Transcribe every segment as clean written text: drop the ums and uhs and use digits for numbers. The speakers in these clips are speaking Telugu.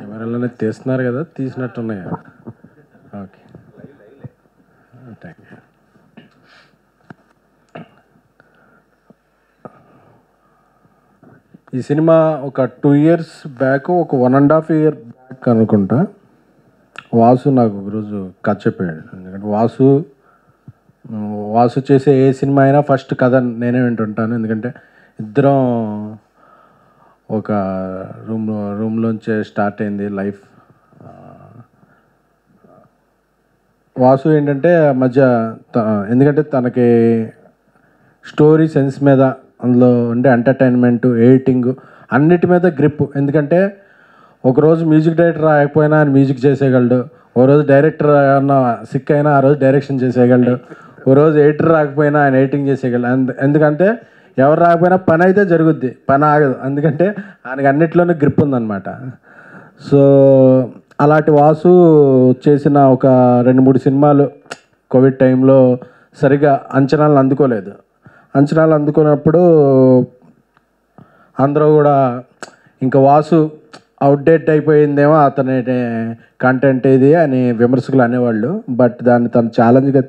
కెమెరాలోనే తీస్తున్నారు కదా, తీసినట్టున్నాయి. Okay, thank you. ఈ సినిమా ఒక 2 years బ్యాక్, ఒక 1.5 year బ్యాక్ అనుకుంటా, వాసు నాకు ఒకరోజు కథ చెప్పాడు. ఎందుకంటే వాసు చేసే ఏ సినిమా అయినా ఫస్ట్ కథ నేనే వింటుంటాను. ఎందుకంటే ఇద్దరం ఒక రూమ్లోంచే స్టార్ట్ అయింది లైఫ్. వాసు ఏంటంటే మధ్య ఎందుకంటే తనకి స్టోరీ సెన్స్ మీద, అందులో ఉండే ఎంటర్టైన్మెంట్, ఎడిటింగ్ అన్నిటి మీద గ్రిప్. ఎందుకంటే ఒకరోజు మ్యూజిక్ డైరెక్టర్ రాకపోయినా ఆయన మ్యూజిక్ చేసేయగలడు, ఓ రోజు డైరెక్టర్ ఏమన్నా సిక్ అయినా ఆ రోజు డైరెక్షన్ చేసేయగలడు, ఓ రోజు ఎడిటర్ రాకపోయినా ఆయన ఎడిటింగ్ చేసేయగలడు. ఎందుకంటే ఎవరు రాకపోయినా పని అయితే జరుగుద్ది, పని ఆగదు. ఎందుకంటే ఆయనకి అన్నిట్లోనే గ్రిప్ ఉందన్నమాట. సో అలాంటి వాసు చేసిన ఒక 2-3 సినిమాలు కోవిడ్ టైంలో సరిగా అంచనాలు అందుకోలేదు. అంచనాలు అందుకున్నప్పుడు అందరూ కూడా ఇంకా వాసు అవుట్డేట్ అయిపోయిందేమో అతని కంటెంట్ ఇది అని విమర్శకులు అనేవాళ్ళు. బట్ దాన్ని తను ఛాలెంజ్గా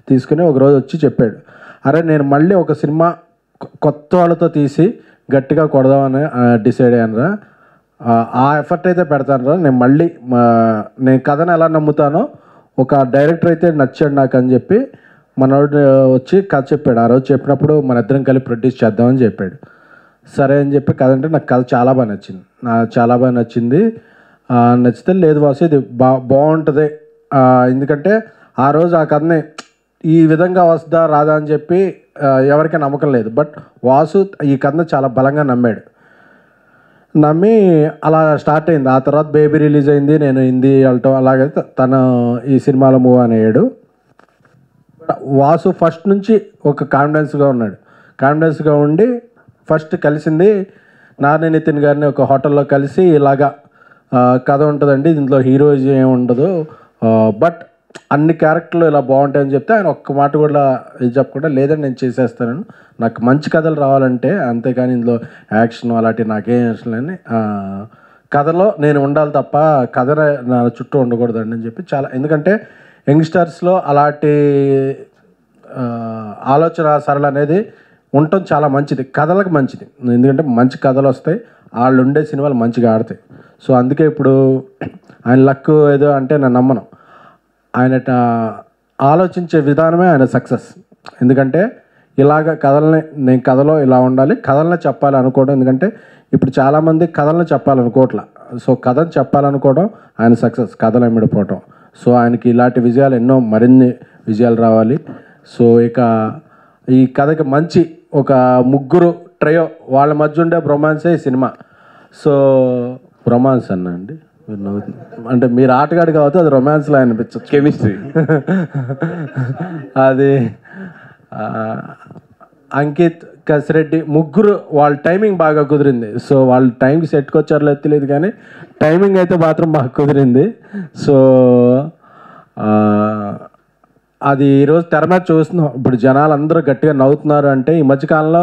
తీసుకుని ఒకరోజు వచ్చి చెప్పాడు, అరే నేను మళ్ళీ ఒక సినిమా కొత్త వాళ్ళతో తీసి గట్టిగా కొడదామని డిసైడ్ అయ్యానురా, ఆ ఎఫర్ట్ అయితే పెడతానురా, నేను మళ్ళీ నేను కథను ఎలా నమ్ముతానో ఒక డైరెక్టర్ అయితే నచ్చాడు నాకు అని చెప్పి మనోడు వచ్చి కథ చెప్పాడు. ఆ రోజు చెప్పినప్పుడు మన ఇద్దరం కలిపి ప్రొడ్యూస్ చేద్దామని చెప్పాడు. సరే అని చెప్పి కథ అంటే నాకు కథ చాలా బాగా నచ్చింది, నచ్చితే లేదు వాసు ఇది బాగుంటుంది. ఎందుకంటే ఆ రోజు ఆ కథని ఈ విధంగా వస్తుందా రాదా అని చెప్పి ఎవరికీ నమ్మకం లేదు. బట్ వాసు ఈ కథను చాలా బలంగా నమ్మి అలా స్టార్ట్ అయింది. ఆ తర్వాత బేబీ రిలీజ్ అయింది, నేను హిందీ వెళ్ళటం, అలాగే తను ఈ సినిమాలో మూవ్ అయ్యాడు. వాసు ఫస్ట్ నుంచి ఒక కాన్ఫిడెన్స్గా ఉండి ఫస్ట్ కలిసింది నాని నితిన్ గారిని ఒక హోటల్లో కలిసి, ఇలాగా కథ ఉంటుందండి, దీంట్లో హీరోయిజం ఏమి ఉండదు, బట్ అన్ని క్యారెక్టర్లు ఇలా బాగుంటాయని చెప్తే ఆయన ఒక్క మాట కూడా ఇది చెప్పకుండా లేదని నేను చేసేస్తాను, నాకు మంచి కథలు రావాలంటే, అంతేకాని ఇందులో యాక్షన్ అలాంటివి నాకేం ఇష్టం లేని, కథలో నేను ఉండాలి తప్ప కథ నా చుట్టూ ఉండకూడదండి అని చెప్పి చాలా. ఎందుకంటే యంగ్స్టర్స్లో అలాంటి ఆలోచన సరళ అనేది ఉండటం చాలా మంచిది, కథలకు మంచిది. ఎందుకంటే మంచి కథలు వస్తాయి, వాళ్ళు ఉండే సినిమాలు మంచిగా ఆడతాయి. సో అందుకే ఇప్పుడు ఆయన లక్ ఏదో అంటే నేను నమ్మను, ఆయన ఆలోచించే విధానమే ఆయన సక్సెస్. ఎందుకంటే ఇలాగ నేను కథలో ఇలా ఉండాలి, కథలనే చెప్పాలి అనుకోవడం. ఎందుకంటే ఇప్పుడు చాలామంది కథలను చెప్పాలనుకోవట్లా, సో కథను చెప్పాలనుకోవడం ఆయన సక్సెస్, కథలు ఎమ్మిడిపోవటం. సో ఆయనకి ఇలాంటి విజయాలు ఎన్నో, మరిన్ని విజయాలు రావాలి. సో ఇక ఈ కథకి మంచి ఒక ముగ్గురు ట్రయో వాళ్ళ మధ్య ఉండే రొమాన్సే ఈ సినిమా. సో రొమాన్స్ అన్నా అండి, అంటే మీరు ఆటగాడు కాబట్టి అది రొమాన్స్లో అనిపించచ్చు, కెమిస్ట్రీ అది అంకిత్, కసిరెడ్డి ముగ్గురు వాళ్ళ టైమింగ్ బాగా కుదిరింది. సో వాళ్ళ టైంకి సెట్కి వచ్చారో తెలియదు కానీ టైమింగ్ అయితే మాత్రం బాగా కుదిరింది. సో అది ఈరోజు తెర మీద చూస్తున్నాం. ఇప్పుడు జనాలు అందరూ గట్టిగా నవ్వుతున్నారు అంటే ఈ మధ్యకాలంలో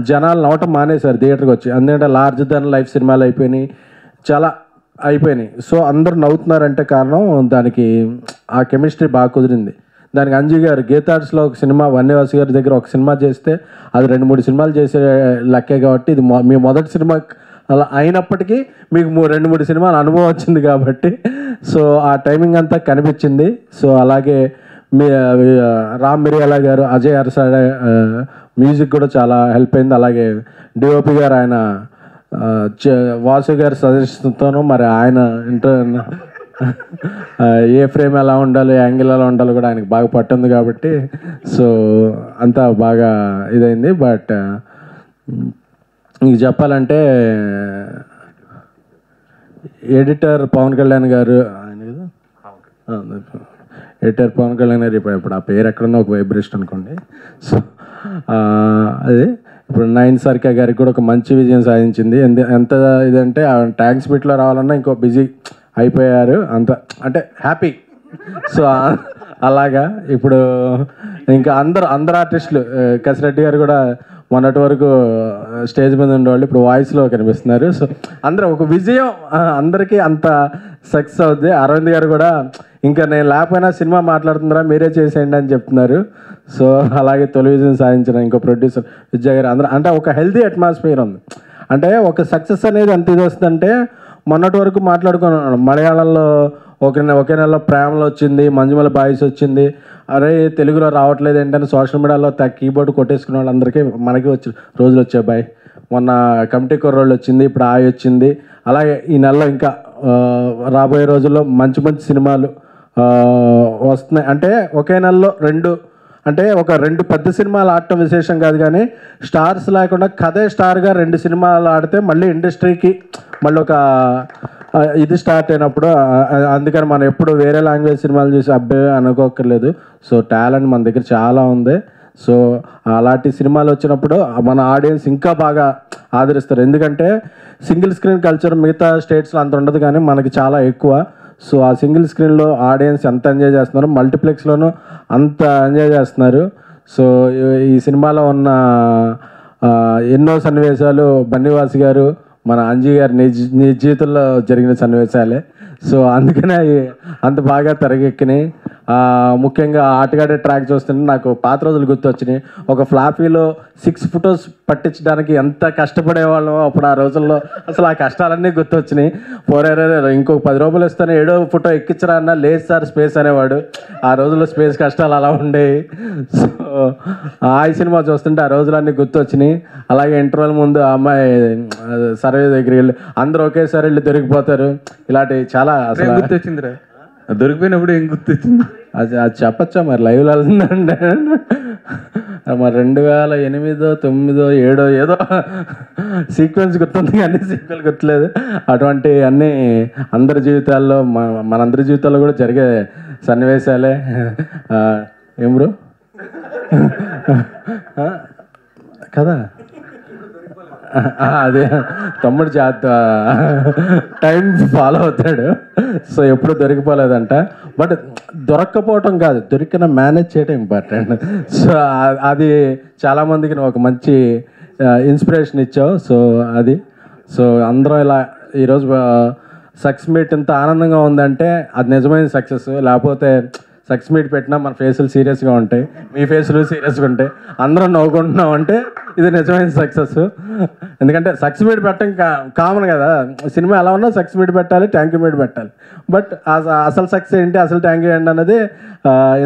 జనాలు నవ్వటం మానేశారు థియేటర్కి వచ్చి. ఎందుకంటే లార్జ్ దెన్ లైఫ్ సినిమాలు అయిపోయినాయి, చాలా అయిపోయినాయి. సో అందరూ నవ్వుతున్నారంటే కారణం దానికి ఆ కెమిస్ట్రీ బాగా కుదిరింది. దానికి అంజీ గారు గీతార్ట్స్లో ఒక సినిమా, వన్యవాసి గారి దగ్గర ఒక సినిమా చేస్తే అది 2-3 సినిమాలు చేసే లెక్కే కాబట్టి ఇది మీ మొదటి సినిమా అలా అయినప్పటికీ మీకు 2-3 సినిమాల అనుభవం వచ్చింది కాబట్టి సో ఆ టైమింగ్ అంతా కనిపించింది. సో అలాగే రామ్ మిరియాల గారు, అజయ్ అరసాడ మ్యూజిక్ కూడా చాలా హెల్ప్ అయింది. అలాగే డిఓపి గారు ఆయన వాసు గారి సజెషన్తోనూ మరి ఆయన ఏ ఫ్రేమ్ ఎలా ఉండాలి, యాంగిల్ ఎలా ఉండాలి కూడా ఆయనకి బాగా పట్టింది కాబట్టి సో అంతా బాగా ఇదైంది. బట్ ఇంక చెప్పాలంటే ఎడిటర్ పవన్ కళ్యాణ్ గారు, ఆయన కదా ఎడిటర్ పవన్ కళ్యాణ్ గారు, ఇప్పుడు ఆ పేరు ఎక్కడన్నా ఒక వైబ్రేషన్ అనుకోండి. సో అదే ఇప్పుడు నైన్ సర్కా గారికి కూడా ఒక మంచి విజయం సాధించింది. ఎంత ఇదంటే ట్యాంక్ స్పీడ్లో రావాలన్నా ఇంకో బిజీ అయిపోయారు, అంత అంటే హ్యాపీ. సో అలాగా ఇప్పుడు ఇంకా అందరు ఆర్టిస్టులు, కసిరెడ్డి గారు కూడా మొన్నటి వరకు స్టేజ్ మీద ఉండేవాళ్ళు ఇప్పుడు వాయిస్లో కనిపిస్తున్నారు. సో అందరూ ఒక విజయం అందరికీ అంత సక్సెస్ అవుద్ది. అరవింద్ గారు కూడా ఇంకా నేను లేకపోయినా సినిమా మాట్లాడుతున్నారా మీరే చేసేయండి అని చెప్తున్నారు. సో అలాగే తొలి విజయం సాధించిన ఇంకో ప్రొడ్యూసర్ విజయ్ గారు అందరూ అంటే ఒక హెల్తీ అట్మాస్ఫియర్ ఉంది. అంటే ఒక సక్సెస్ అనేది ఎంత ఇది వస్తుందంటే మొన్నటి వరకు మాట్లాడుకున్నాను మలయాళంలో ఒకే నెలలో ప్రేమలో వచ్చింది, మంజుమల బాయ్స్ వచ్చింది, అరే తెలుగులో రావట్లేదు ఏంటని సోషల్ మీడియాలో కీబోర్డ్ కొట్టేసుకున్న వాళ్ళందరికీ మనకి రోజులు వచ్చాయి బాయ్. మొన్న కమిటీ కుర్రోళ్ళు వచ్చింది, ఇప్పుడు ఆయి వచ్చింది. అలాగే ఈ నెలలో ఇంకా రాబోయే రోజుల్లో మంచి మంచి సినిమాలు వస్తున్నాయి. అంటే ఒకే నెలలో ఒక రెండు పెద్ద సినిమాలు ఆడటం విశేషం కాదు, కానీ స్టార్స్ లేకుండా కథే స్టార్గా 2 సినిమాలు ఆడితే మళ్ళీ ఇండస్ట్రీకి మళ్ళీ ఒక ఇది స్టార్ట్ అయినప్పుడు అందుకని మనం ఎప్పుడు వేరే లాంగ్వేజ్ సినిమాలు చూసి అబ్బాయి అనుకోక్కర్లేదు. సో టాలెంట్ మన దగ్గర చాలా ఉంది. సో అలాంటి సినిమాలు వచ్చినప్పుడు మన ఆడియన్స్ ఇంకా బాగా ఆదరిస్తారు. ఎందుకంటే సింగిల్ స్క్రీన్ కల్చర్ మిగతా స్టేట్స్లో అంత ఉండదు, కానీ మనకి చాలా ఎక్కువ. సో ఆ సింగిల్ స్క్రీన్లో ఆడియన్స్ ఎంత ఎంజాయ్ చేస్తున్నారు, మల్టీప్లెక్స్లోనూ అంత ఎంజాయ్ చేస్తున్నారు. సో ఈ సినిమాలో ఉన్న ఎన్నో సన్నివేశాలు బన్నీవాసి గారు మన అంజీ గారి నిజ జీవితంలో జరిగిన సన్నివేశాలే. సో అందుకనే అంత బాగా తెరకెక్కినాయి. ముఖ్యంగా ఆటగాడే ట్రాక్ చూస్తుంటే నాకు పాత రోజులు గుర్తొచ్చినాయి. ఒక ఫ్లాఫీలో 6 ఫొటోస్ పట్టించడానికి ఎంత కష్టపడేవాళ్ళం అప్పుడు ఆ రోజుల్లో. అసలు ఆ కష్టాలన్నీ గుర్తొచ్చినాయి. ఇంకొక 10 రూపాయలు ఇస్తాను 7వ ఫోటో ఎక్కించరా అన్న, లేదు సార్ స్పేస్ అనేవాడు. ఆ రోజుల్లో స్పేస్ కష్టాలు అలా ఉండేవి. సో ఆ సినిమా చూస్తుంటే ఆ రోజులన్నీ గుర్తొచ్చినాయి. అలాగే ఇంటర్వెల్ ముందు ఆ అమ్మాయి సర్వే దగ్గరికి వెళ్ళి అందరూ ఒకేసారి వెళ్ళి దొరికిపోతారు. ఇలాంటివి చాలా అసలు గుర్తొచ్చిందిరా. దొరికిపోయినప్పుడు ఏం గుర్తొచ్చింది అది చెప్పచ్చా మరి లైవ్లో వెళ్తుందంటే మరి 2008, 2009, 2007 ఏదో సీక్వెన్స్ గుర్తుంది కానీ సీక్వెల్ గుర్తులేదు. అటువంటి అన్నీ అందరి జీవితాల్లో మనందరి జీవితాల్లో కూడా జరిగే సన్నివేశాలే. ఏం బ్రో కదా అదే తమ్ముడు టైం ఫాలో అవుతాడు. సో ఎప్పుడు దొరికిపోలేదంట. బట్ దొరక్కపోవటం కాదు, దొరికిన మేనేజ్ చేయడం ఇంపార్టెంట్. సో అది చాలామందికి నువ్వు ఒక మంచి ఇన్స్పిరేషన్ ఇచ్చావు. సో అది సో అందరం ఇలా ఈరోజు సక్సెస్ మీట్ ఇంత ఆనందంగా ఉందంటే అది నిజమైన సక్సెస్. లేకపోతే సక్సెస్ మీట్ పెట్టినా మన ఫేసులు సీరియస్గా ఉంటాయి, మీ ఫేసులు సీరియస్గా ఉంటాయి, అందరం నవ్వుకుంటున్నాం అంటే ఇది నిజమైన సక్సెస్. ఎందుకంటే సక్సెస్ మీట్ పెట్టడం కామన్ కదా, సినిమా ఎలా ఉన్నా సక్సెస్ మీట్ పెట్టాలి, థ్యాంక్ యూ మీట్ పెట్టాలి. బట్ అసలు సక్సెస్ ఏంటి, అసలు థ్యాంక్ యూ ఏంటి అన్నది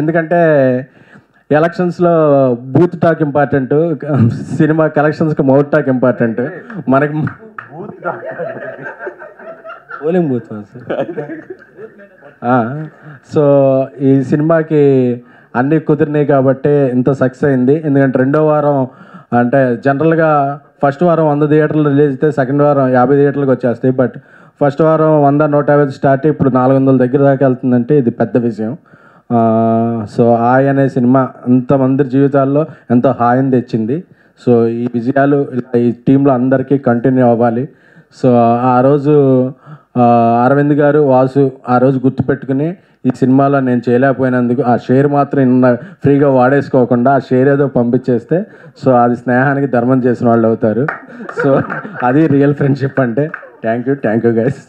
ఎందుకంటే ఎలక్షన్స్లో బూత్ టాక్ ఇంపార్టెంట్, సినిమా కలెక్షన్స్కి మౌత్ టాక్ ఇంపార్టెంట్. మనకి పోలింగ్ బూత్ సో ఈ సినిమాకి అన్నీ కుదిరినాయి కాబట్టి ఇంత సక్సెస్ అయింది. ఎందుకంటే 2వ వారం అంటే జనరల్గా ఫస్ట్ వారం 100 థియేటర్లు రిలీజ్ అయితే సెకండ్ వారం 50 థియేటర్లకు వచ్చేస్తాయి. బట్ ఫస్ట్ వారం 100, 150 స్టార్ట్ ఇప్పుడు 400 దగ్గర దాకా వెళ్తుందంటే ఇది పెద్ద విషయం. సో హాయ్ అనే సినిమా అంతమంది జీవితాల్లో ఎంతో హాయిని తెచ్చింది. సో ఈ విజయాలు ఈ టీంలో అందరికీ కంటిన్యూ అవ్వాలి. సో ఆ రోజు అరవింద్ గారు, వాసు ఆ రోజు గుర్తుపెట్టుకుని ఈ సినిమాలో నేను చేయలేకపోయినందుకు ఆ షేర్ మాత్రం ఫ్రీగా వాడేసుకోకుండా ఆ షేర్ ఏదో పంపించేస్తే సో అది స్నేహానికి ధర్మం చేసిన వాళ్ళు అవుతారు. సో అది రియల్ ఫ్రెండ్షిప్ అంటే. Thank you guys.